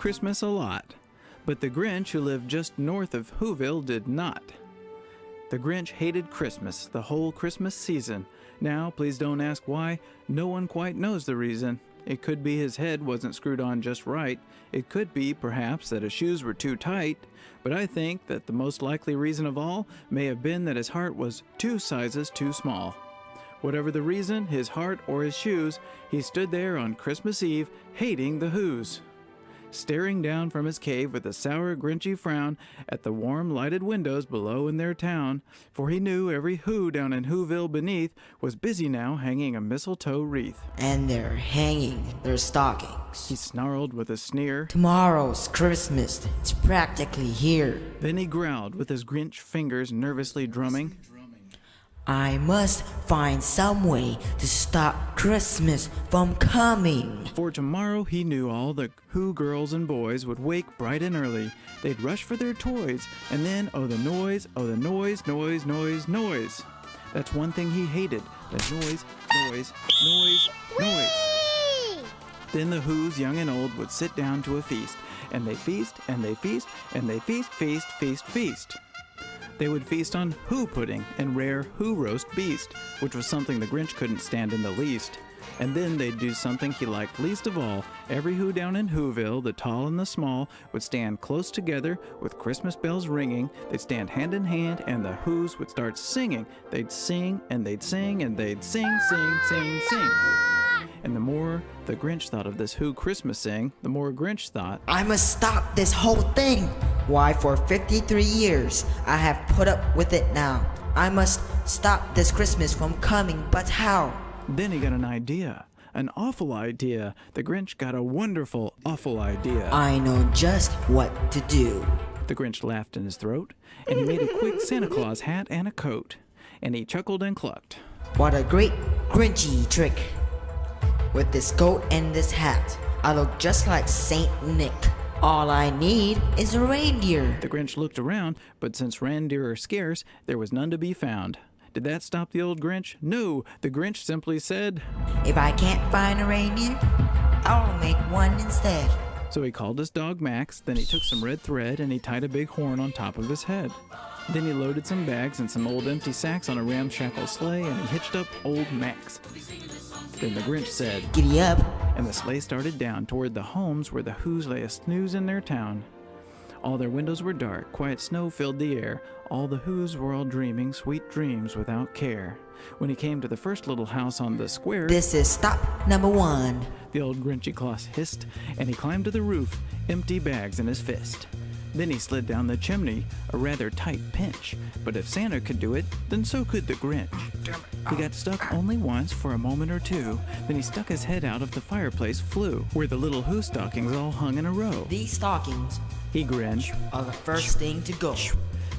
Christmas a lot. But the Grinch, who lived just north of Whoville, did not. The Grinch hated Christmas, the whole Christmas season. Now, please don't ask why. No one quite knows the reason. It could be his head wasn't screwed on just right. It could be, perhaps, that his shoes were too tight. But I think that the most likely reason of all may have been that his heart was 2 sizes too small. Whatever the reason, his heart or his shoes, he stood there on Christmas Eve, hating the Whos. Staring down from his cave with a sour, grinchy frown at the warm, lighted windows below in their town, for he knew every Who down in Whoville beneath was busy now hanging a mistletoe wreath. And they're hanging their stockings. He snarled with a sneer. Tomorrow's Christmas. It's practically here. Then he growled with his Grinch fingers nervously drumming. I must find some way to stop Christmas from coming. For tomorrow he knew all the Who girls and boys would wake bright and early. They'd rush for their toys, and then, oh the noise, noise, noise, noise. That's one thing he hated, the noise, noise, noise, noise. Then the Whos, young and old, would sit down to a feast, and they feast, and they feast, and they feast, feast, feast, feast. They would feast on Who pudding and rare Who roast beast, which was something the Grinch couldn't stand in the least. And then they'd do something he liked least of all. Every Who down in Whoville, the tall and the small, would stand close together with Christmas bells ringing. They'd stand hand in hand, and the Whos would start singing. They'd sing, and they'd sing, and they'd sing, sing, sing, sing. And the more the Grinch thought of this Who Christmas sing, the more Grinch thought, I must stop this whole thing. Why, for 53 years, I have put up with it now. I must stop this Christmas from coming, but how? Then he got an idea. An awful idea. The Grinch got a wonderful, awful idea. I know just what to do. The Grinch laughed in his throat, and he made a quick Santa Claus hat and a coat. And he chuckled and clucked. What a great Grinchy trick. With this coat and this hat, I look just like Saint Nick. All I need is a reindeer. The Grinch looked around, but since reindeer are scarce, there was none to be found. Did that stop the old Grinch? No, the Grinch simply said, If I can't find a reindeer, I'll make one instead. So he called his dog Max, then he took some red thread and he tied a big horn on top of his head. Then he loaded some bags and some old empty sacks on a ramshackle sleigh and he hitched up old Max. Then the Grinch said, Giddy up. And the sleigh started down toward the homes where the Whos lay a snooze in their town. All their windows were dark, quiet snow filled the air. All the Whos were all dreaming sweet dreams without care. When he came to the first little house on the square, This is stop number 1. the old Grinchy Claus hissed, and he climbed to the roof, empty bags in his fist. Then he slid down the chimney, a rather tight pinch. But if Santa could do it, then so could the Grinch. He got stuck only once for a moment or two. Then he stuck his head out of the fireplace flue, where the little Who stockings all hung in a row. These stockings He grinned. are the first thing to go.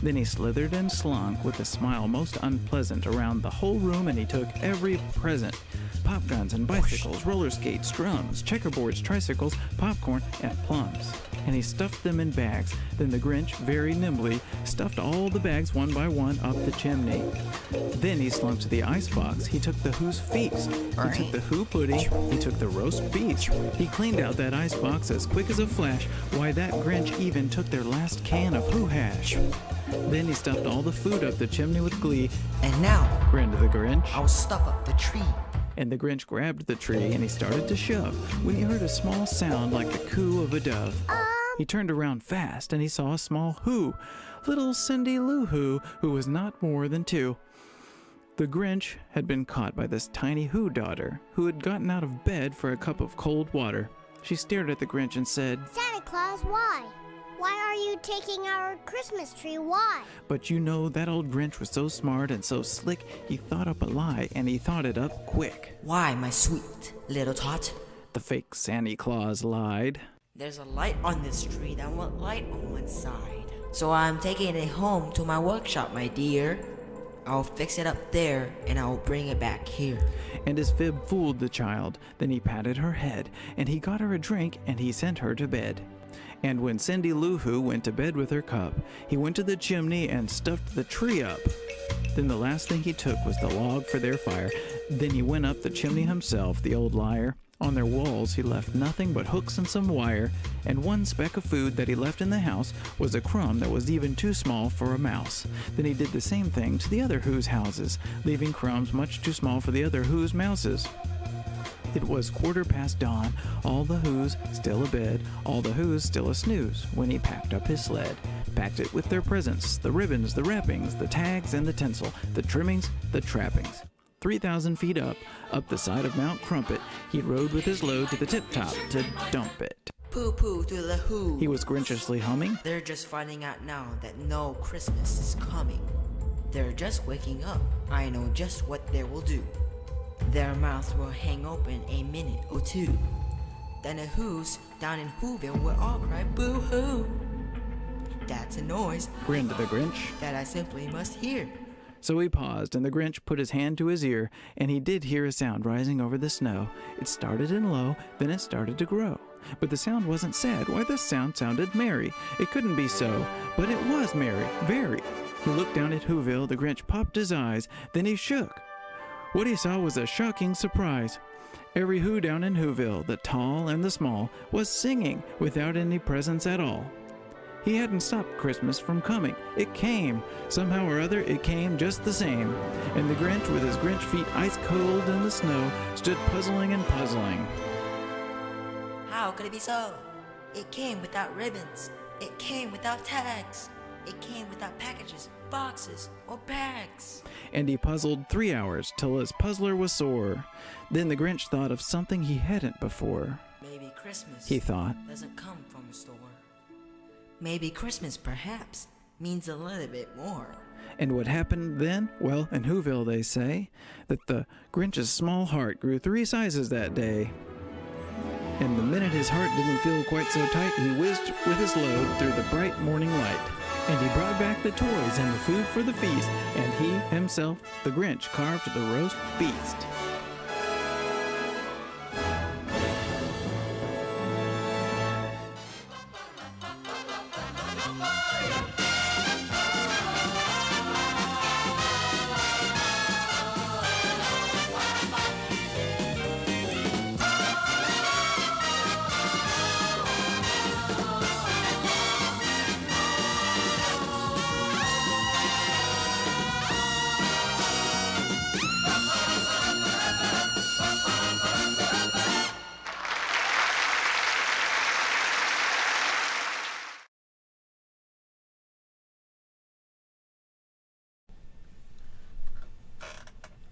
Then he slithered and slunk with a smile most unpleasant around the whole room, and he took every present. Pop guns and bicycles, roller skates, drums, checkerboards, tricycles, popcorn, and plums. And he stuffed them in bags. Then the Grinch, very nimbly, stuffed all the bags one by one up the chimney. Then he slunk to the icebox. He took the Who's feast. He took the Who pudding. He took the roast beast. He cleaned out that icebox as quick as a flash. Why, that Grinch even took their last can of Who hash. Then he stuffed all the food up the chimney with glee. And now, Grinned the Grinch. I'll stuff up the tree. And the Grinch grabbed the tree and he started to shove when he heard a small sound like the coo of a dove. He turned around fast and he saw a small Who, little Cindy Lou Who was not more than 2. The Grinch had been caught by this tiny Who daughter who had gotten out of bed for a cup of cold water. She stared at the Grinch and said, Santa Claus, why? Why are you taking our Christmas tree? Why? But you know, that old Grinch was so smart and so slick, he thought up a lie, and he thought it up quick. Why, my sweet little tot? The fake Santa Claus lied. There's a light on this tree that won't light on one side. So I'm taking it home to my workshop, my dear. I'll fix it up there and I'll bring it back here. And his fib fooled the child. Then he patted her head, and he got her a drink, and he sent her to bed. And when Cindy Lou Who went to bed with her cup, he went to the chimney and stuffed the tree up. Then the last thing he took was the log for their fire. Then he went up the chimney himself, the old liar. On their walls, he left nothing but hooks and some wire, and one speck of food that he left in the house was a crumb that was even too small for a mouse. Then he did the same thing to the other Who's houses, leaving crumbs much too small for the other Who's mouses. It was 1/4 dawn, all the Who's still abed, all the Who's still a snooze, when he packed up his sled. Packed it with their presents, the ribbons, the wrappings, the tags and the tinsel, the trimmings, the trappings. 3,000 feet up the side of Mount Crumpet, he rode with his load to the tip-top to dump it. Pooh-pooh to the Who. He was grinchiously humming. They're just finding out now that no Christmas is coming. They're just waking up. I know just what they will do. Their mouths will hang open a minute or two. Then the Who's down in Whoville will all cry boo-hoo. That's a noise, Grinned the Grinch. that I simply must hear. So he paused, and the Grinch put his hand to his ear, and he did hear a sound rising over the snow. It started in low, then it started to grow. But the sound wasn't sad. Why, the sound sounded merry. It couldn't be so, but it was merry, very. He looked down at Whoville, the Grinch popped his eyes, then he shook. What he saw was a shocking surprise. Every Who down in Whoville, the tall and the small, was singing without any presents at all. He hadn't stopped Christmas from coming. It came. Somehow or other, it came just the same. And the Grinch, with his Grinch feet ice cold in the snow, stood puzzling and puzzling. How could it be so? It came without ribbons. It came without tags. It came without packages, boxes, or bags. And he puzzled 3 hours till his puzzler was sore. Then the Grinch thought of something he hadn't before. Maybe Christmas, He thought. doesn't come from a store. Maybe Christmas, perhaps, means a little bit more. And what happened then? Well, in Whoville they say that the Grinch's small heart grew 3 sizes that day. And the minute his heart didn't feel quite so tight, he whizzed with his load through the bright morning light. And he brought back the toys and the food for the feast, and he himself, the Grinch, carved the roast feast.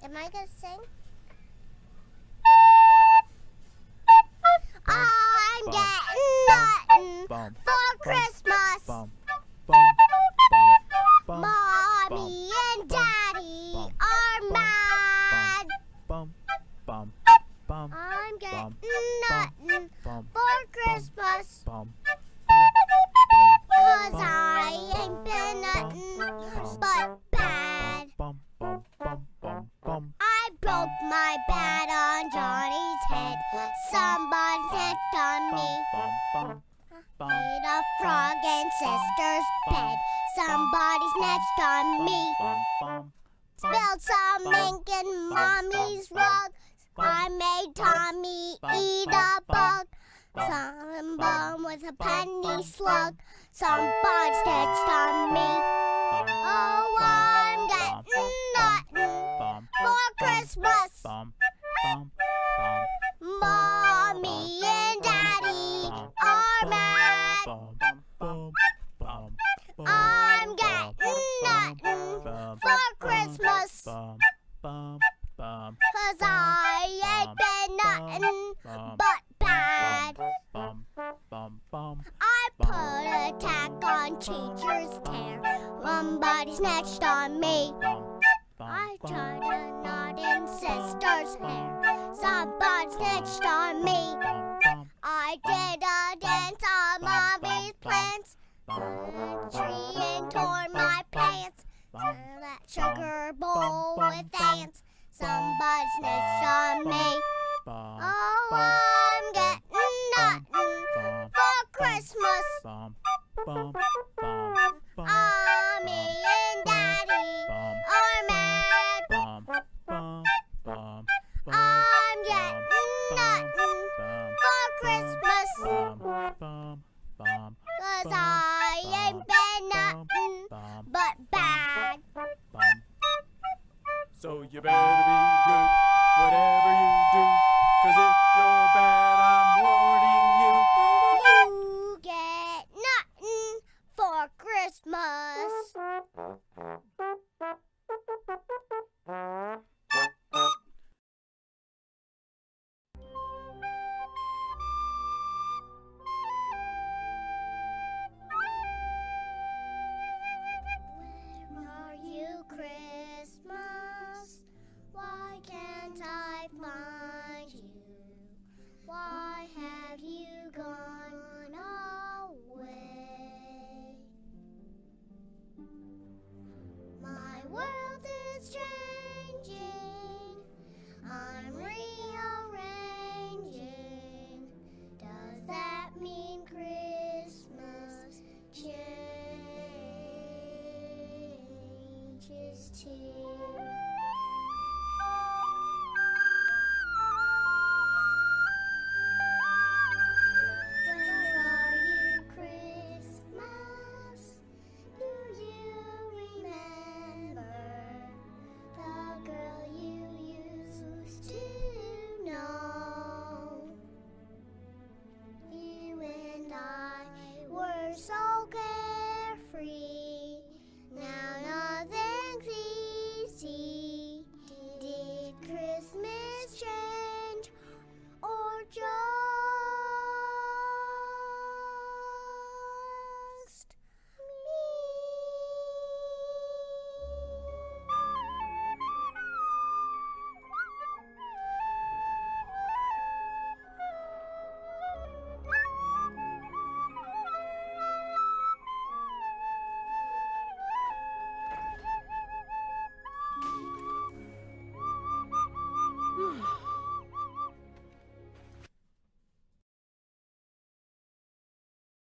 Am I gonna sing? I'm getting nothing for Christmas. Mommy and Daddy are mad. I'm getting nothing for Christmas. 'Cause I ain't been nothing but bad. I broke my bat on Johnny's head. Somebody stepped on me. Ate a frog in sister's bed. Somebody snatched on me. Spilled some ink in mommy's rug. I made Tommy eat a bug. Some bum with a penny slug. Somebody snatched on me. Oh, I'm getting nothing for Christmas. Mommy and Daddy are mad. I'm getting nothing for Christmas. 'Cause I ain't been nothing but bad. I put a tack on teacher's hair. Somebody snatched on me. I tied a knot in sister's hair. Somebody snitched on me. I did a dance on mommy's plants. A tree and tore my pants. That sugar bowl with ants. Somebody snitched on me. Oh, I'm getting nothing for Christmas. Mommy and Daddy are mad. I'm getting nothing You better be good, whatever you do. 'Cause if you're bad, I'm warning you. You get nothing for Christmas. Where are you, Christmas? Why can't I find you? Why have you gone away? My world is changing. I'm rearranging. Does that mean Christmas changes too?